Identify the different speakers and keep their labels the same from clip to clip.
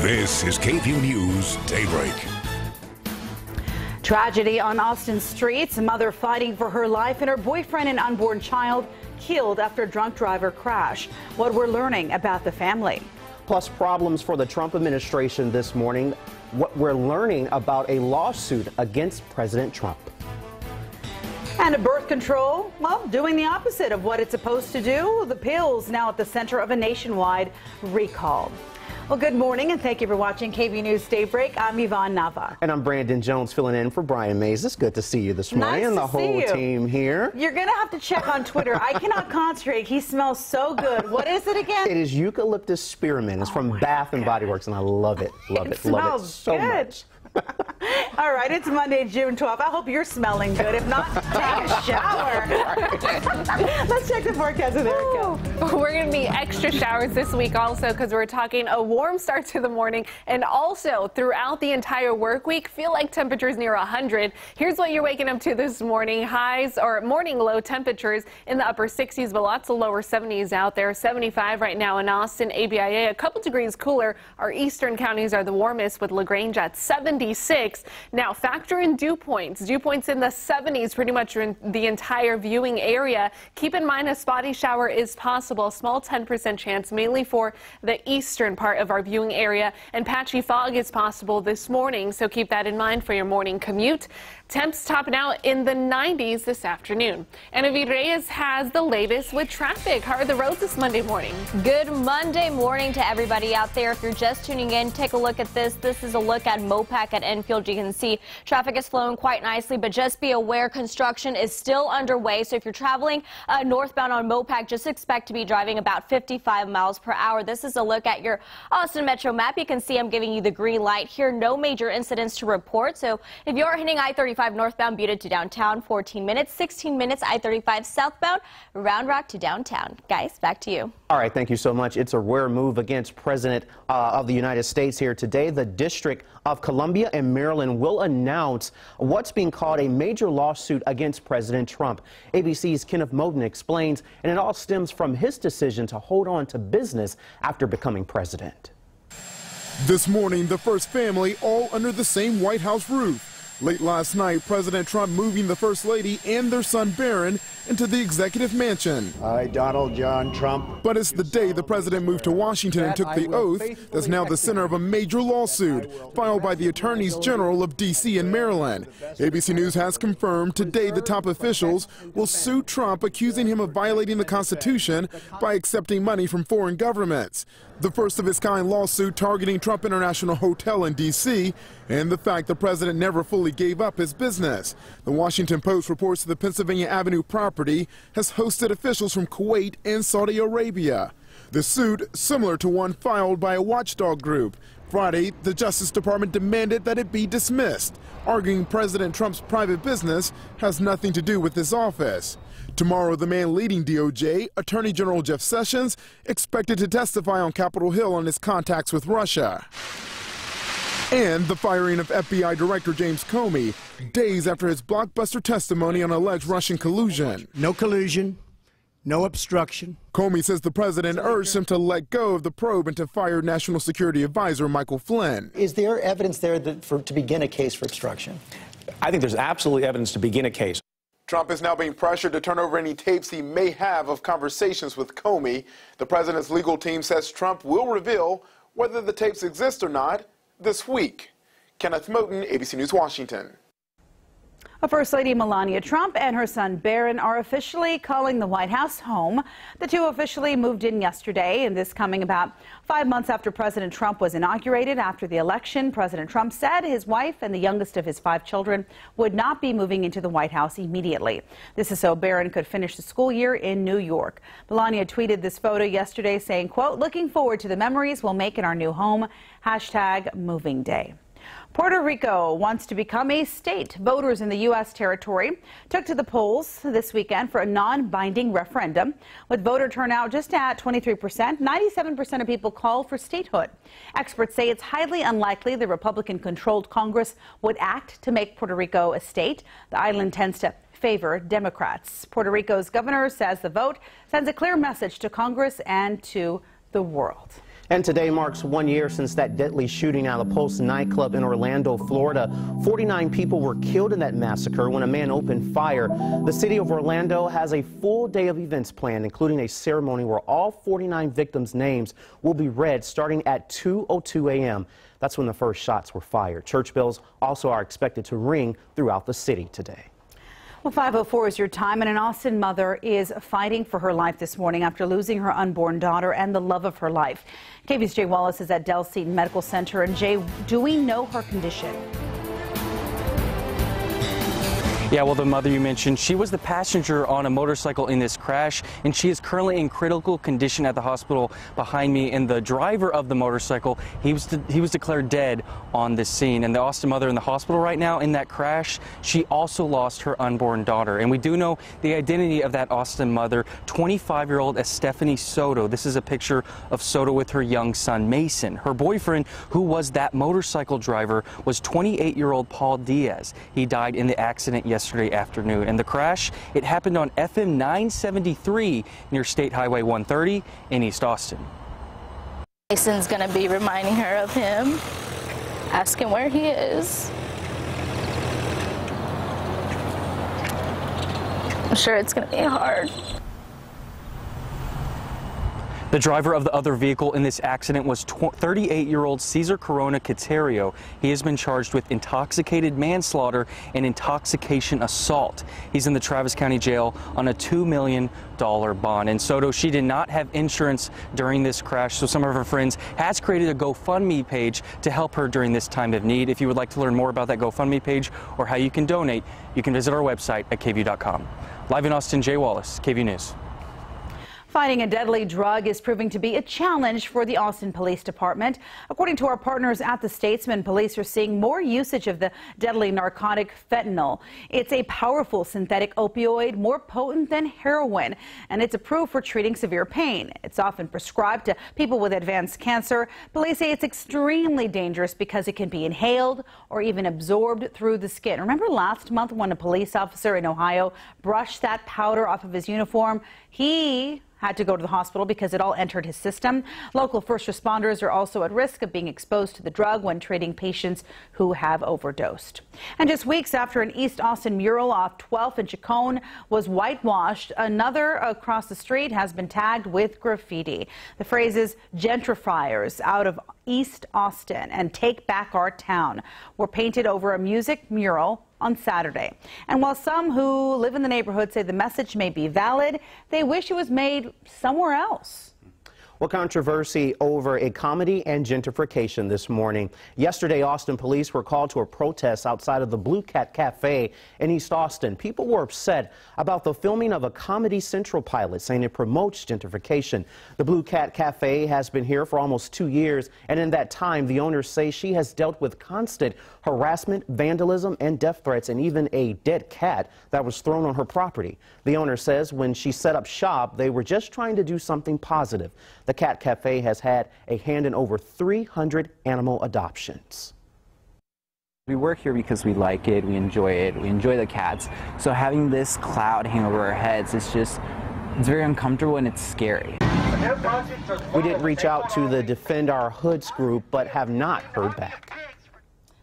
Speaker 1: This is KVUE News Daybreak.
Speaker 2: Tragedy on Austin streets. A mother fighting for her life and her boyfriend and unborn child killed after a drunk driver crash. What we're learning about the family.
Speaker 3: Plus problems for the Trump administration this morning. What we're learning about a lawsuit against President Trump.
Speaker 2: And birth control, well, doing the opposite of what it's supposed to do. The pills now at the center of a nationwide recall. Well, good morning, and thank you for watching KVUE News Daybreak. I'm Yvonne Nava.
Speaker 3: And I'm Brandon Jones, filling in for Brian Mays. It's good to see you this morning,
Speaker 2: Nice
Speaker 3: and the
Speaker 2: to see
Speaker 3: whole
Speaker 2: you.
Speaker 3: team here.
Speaker 2: You're going to have to check on Twitter. I cannot concentrate. He smells so good. What is it again?
Speaker 3: It is eucalyptus spearmint. It's from Bath and Body Works, and I love it. Love it. Love it so much.
Speaker 2: All right, it's Monday, June 12th. I hope you're smelling good. If not, take a shower. Let's check the forecast with Erica.
Speaker 4: We're going to be extra showers this week also because we're talking a warm start to the morning, and also throughout the entire work week, feel like temperatures near 100. Here's what you're waking up to this morning. Highs or morning low temperatures in the upper 60s, but lots of lower 70s out there. 75 right now in Austin, ABIA, a couple degrees cooler. Our eastern counties are the warmest with LaGrange at 76. Now factor in dew points. Dew points in the 70s pretty much in the entire viewing area. Keep in mind a spotty shower is possible. Small 10% chance mainly for the eastern part of our viewing area, and patchy fog is possible this morning, so keep that in mind for your morning commute. Temps topping out in the 90s this afternoon. And Avi Reyes has the latest with traffic. How are the roads this Monday morning?
Speaker 5: Good Monday morning to everybody out there. If you're just tuning in, take a look at this. This is a look at Mopac at Enfield. You can see traffic is flowing quite nicely, but just be aware construction is still underway. So if you're traveling northbound on Mopac, just expect to be driving about 55 miles per hour. This is a look at your Austin Metro map. You can see I'm giving you the green light here. No major incidents to report. So if you're hitting I-35 northbound Buda to downtown, 14 minutes, 16 minutes I-35 southbound, Round Rock to downtown. Guys, back to you.
Speaker 3: All right, thank you so much. It's a rare move against President of the United States here today. The District of Columbia and Maryland will announce what's being called a major lawsuit against President Trump. ABC's Kenneth Moden explains, and it all stems from his decision to hold on to business after becoming president.
Speaker 6: This morning, the first family all under the same White House roof. Late last night, President Trump moving the First Lady and their son Barron into the executive mansion.
Speaker 7: I, Donald John Trump.
Speaker 6: But it's the day the president moved to Washington and took the oath that's now the center of a major lawsuit filed by the attorneys general of D.C. and Maryland. ABC News has confirmed today the top officials will sue Trump, accusing him of violating the Constitution by accepting money from foreign governments. The first of its kind lawsuit targeting Trump International Hotel in D.C. and the fact the president never fully gave up his business. The Washington Post reports the Pennsylvania Avenue property has hosted officials from Kuwait and Saudi Arabia. The suit, similar to one filed by a watchdog group. Friday, the Justice Department demanded that it be dismissed, arguing President Trump's private business has nothing to do with his office. Tomorrow, the man leading DOJ, Attorney General Jeff Sessions, expected to testify on Capitol Hill on his contacts with Russia. And the firing of FBI Director James Comey, days after his blockbuster testimony on alleged Russian collusion.
Speaker 7: No collusion, no obstruction.
Speaker 6: Comey says the president urged him to let go of the probe and to fire National Security Advisor Michael Flynn.
Speaker 8: Is there evidence there to begin a case for obstruction?
Speaker 9: I think there's absolutely evidence to begin a case.
Speaker 6: Trump is now being pressured to turn over any tapes he may have of conversations with Comey. The president's legal team says Trump will reveal whether the tapes exist or not this week. Kenneth Moten, ABC News, Washington.
Speaker 2: First Lady Melania Trump and her son Barron are officially calling the White House home. The two officially moved in yesterday, and this coming about 5 months after President Trump was inaugurated. After the election, President Trump said his wife and the youngest of his 5 children would not be moving into the White House immediately. This is so Barron could finish the school year in New York. Melania tweeted this photo yesterday saying, quote, "Looking forward to the memories we'll make in our new home. #moving day." Puerto Rico wants to become a state. Voters in the U.S. territory took to the polls this weekend for a non-binding referendum. With voter turnout just at 23%, 97% of people called for statehood. Experts say it's highly unlikely the Republican-controlled Congress would act to make Puerto Rico a state. The island tends to favor Democrats. Puerto Rico's governor says the vote sends a clear message to Congress and to the world.
Speaker 3: And today marks 1 year since that deadly shooting at the Pulse nightclub in Orlando, Florida. 49 people were killed in that massacre when a man opened fire. The city of Orlando has a full day of events planned, including a ceremony where all 49 victims' names will be read starting at 2:02 a.m. That's when the first shots were fired. Church bells also are expected to ring throughout the city today.
Speaker 2: Well, 5:04 is your time, and an Austin mother is fighting for her life this morning after losing her unborn daughter and the love of her life. KVUE's Jay Wallace is at Del Seaton Medical Center. And Jay, do we know her condition?
Speaker 10: Yeah, well, the mother you mentioned, she was the passenger on a motorcycle in this crash, and she is currently in critical condition at the hospital behind me. And the driver of the motorcycle, he was declared dead on this scene. And the Austin mother in the hospital right now in that crash, she also lost her unborn daughter. And we do know the identity of that Austin mother, 25-year-old Stephanie Soto. This is a picture of Soto with her young son, Mason. Her boyfriend, who was that motorcycle driver, was 28-year-old Paul Diaz. He died in the accident yesterday afternoon. And the crash, it happened on FM 973 near State Highway 130 in East Austin.
Speaker 11: Mason's going to be reminding her of him, asking where he is. I'm sure it's going to be hard.
Speaker 10: The driver of the other vehicle in this accident was 38-year-old Cesar Corona Caterio. He has been charged with intoxicated manslaughter and intoxication assault. He's in the Travis County Jail on a $2 million bond. And Soto, she did not have insurance during this crash, so some of her friends has created a GoFundMe page to help her during this time of need. If you would like to learn more about that GoFundMe page or how you can donate, you can visit our website at KVUE.com. Live in Austin, Jay Wallace, KVUE News.
Speaker 2: Fighting a deadly drug is proving to be a challenge for the Austin Police Department. According to our partners at the Statesman, police are seeing more usage of the deadly narcotic fentanyl. It's a powerful synthetic opioid, more potent than heroin, and it's approved for treating severe pain. It's often prescribed to people with advanced cancer. Police say it's extremely dangerous because it can be inhaled or even absorbed through the skin. Remember last month when a police officer in Ohio brushed that powder off of his uniform? He had to go to the hospital because it all entered his system. Local first responders are also at risk of being exposed to the drug when treating patients who have overdosed. And just weeks after an East Austin mural off 12th and Chacon was whitewashed, another across the street has been tagged with graffiti. The phrases "gentrifiers out of East Austin" and "take back our town" were painted over a music mural on Saturday. And while some who live in the neighborhood say the message may be valid, they wish it was made somewhere else.
Speaker 3: Well, controversy over a comedy and gentrification this morning. Yesterday, Austin police were called to a protest outside of the Blue Cat Cafe in East Austin. People were upset about the filming of a Comedy Central pilot, saying it promotes gentrification. The Blue Cat Cafe has been here for almost 2 years, and in that time, the owners say she has dealt with constant harassment, vandalism, and death threats, and even a dead cat that was thrown on her property. The owner says when she set up shop, they were just trying to do something positive. The Cat Cafe has had a hand in over 300 animal adoptions.
Speaker 12: We work here because we like it, we enjoy the cats. So having this cloud hang over our heads, it's very uncomfortable and it's scary.
Speaker 3: We did reach out to the Defend Our Hoods group, but have not heard back.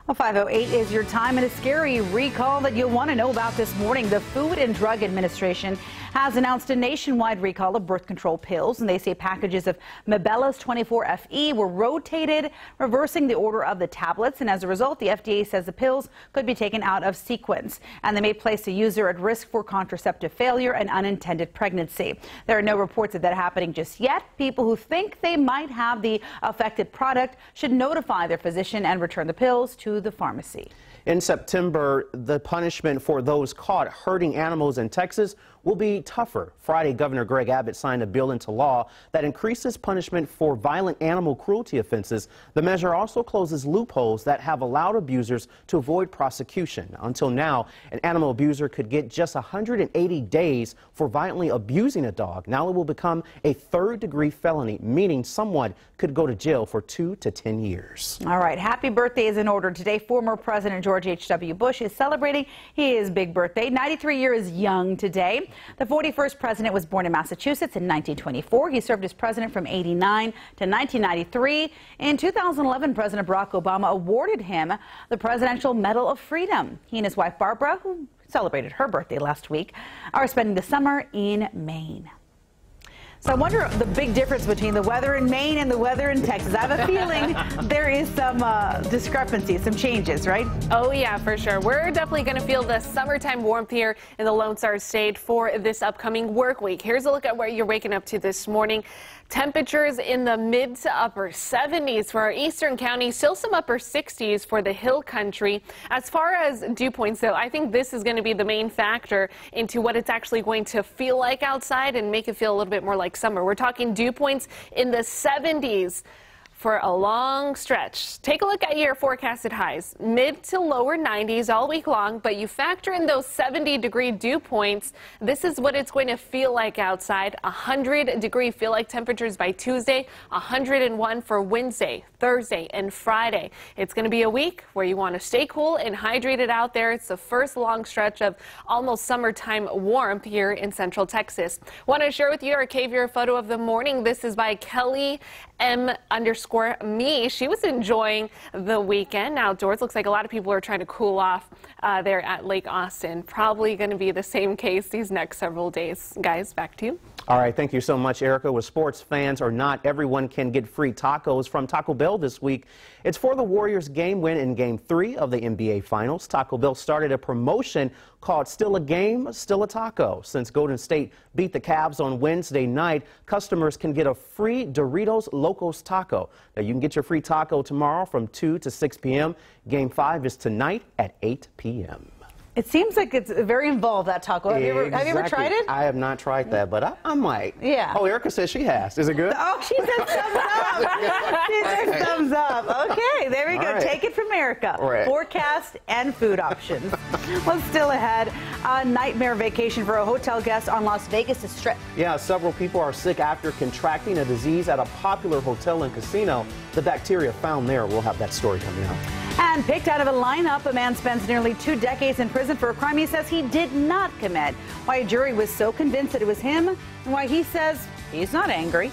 Speaker 2: Well, 5:08 is your time, and a scary recall that you'll want to know about this morning. The Food and Drug Administration has announced a nationwide recall of birth control pills, and they say packages of Mabellas 24FE were rotated, reversing the order of the tablets, and as a result, the FDA says the pills could be taken out of sequence, and they may place the user at risk for contraceptive failure and unintended pregnancy. There are no reports of that happening just yet. People who think they might have the affected product should notify their physician and return the pills to the pharmacy.
Speaker 3: In September, the punishment for those caught hurting animals in Texas will be tougher. Friday, Governor Greg Abbott signed a bill into law that increases punishment for violent animal cruelty offenses. The measure also closes loopholes that have allowed abusers to avoid prosecution. Until now, an animal abuser could get just 180 days for violently abusing a dog. Now it will become a third-degree felony, meaning someone could go to jail for 2 to 10 years.
Speaker 2: All right, happy birthday is in order today. Former President George H.W. Bush is celebrating his big birthday. 93 years young today. The 41st president was born in Massachusetts in 1924. He served as president from 89 to 1993. In 2011, President Barack Obama awarded him the Presidential Medal of Freedom. He and his wife Barbara, who celebrated her birthday last week, are spending the summer in Maine. So I wonder the big difference between the weather in Maine and the weather in Texas. I have a feeling there is some discrepancy, some changes, right?
Speaker 4: Oh, yeah, for sure. We're definitely going to feel the summertime warmth here in the Lone Star State for this upcoming work week. Here's a look at what you're waking up to this morning. Temperatures in the mid to upper 70s for our eastern counties, still some upper 60s for the hill country. As far as dew points, though, I think this is going to be the main factor into what it's actually going to feel like outside and make it feel a little bit more like summer. We're talking dew points in the 70s for a long stretch. Take a look at your forecasted highs. Mid to lower 90s all week long, but you factor in those 70-degree dew points. This is what it's going to feel like outside. 100-degree feel-like temperatures by Tuesday, 101 for Wednesday, Thursday, and Friday. It's going to be a week where you want to stay cool and hydrated out there. It's the first long stretch of almost summertime warmth here in Central Texas. Want to share with you our KVUE photo of the morning. This is by Kelly M_me. She was enjoying the weekend outdoors. Looks like a lot of people are trying to cool off there at Lake Austin. Probably going to be the same case these next several days. Guys, back to you.
Speaker 3: All right, thank you so much, Erica. With sports fans or not, everyone can get free tacos from Taco Bell this week. It's for the Warriors' game win in Game 3 of the NBA Finals. Taco Bell started a promotion called Still a Game, Still a Taco. Since Golden State beat the Cavs on Wednesday night, customers can get a free Doritos Locos taco. Now, you can get your free taco tomorrow from 2 to 6 p.m. Game 5 is tonight at 8 p.m.
Speaker 2: It seems like it's very involved, that taco. Have you ever tried it?
Speaker 3: I have not tried that, but I might.
Speaker 2: Yeah.
Speaker 3: Oh, Erica says she has. Is it good?
Speaker 2: Oh, she said thumbs up. She said thumbs up. Okay, there we go.
Speaker 3: Right.
Speaker 2: Take it from Erica.
Speaker 3: Right.
Speaker 2: Forecast and food options. What's still ahead? A nightmare vacation for a hotel guest on Las Vegas' Strip.
Speaker 3: Yeah, several people are sick after contracting a disease at a popular hotel and casino. The bacteria found there. We'll have that story coming up.
Speaker 2: And picked out of a lineup, a man spends nearly 2 decades in prison for a crime he says he did not commit. Why a jury was so convinced that it was him, and why he says he's not angry.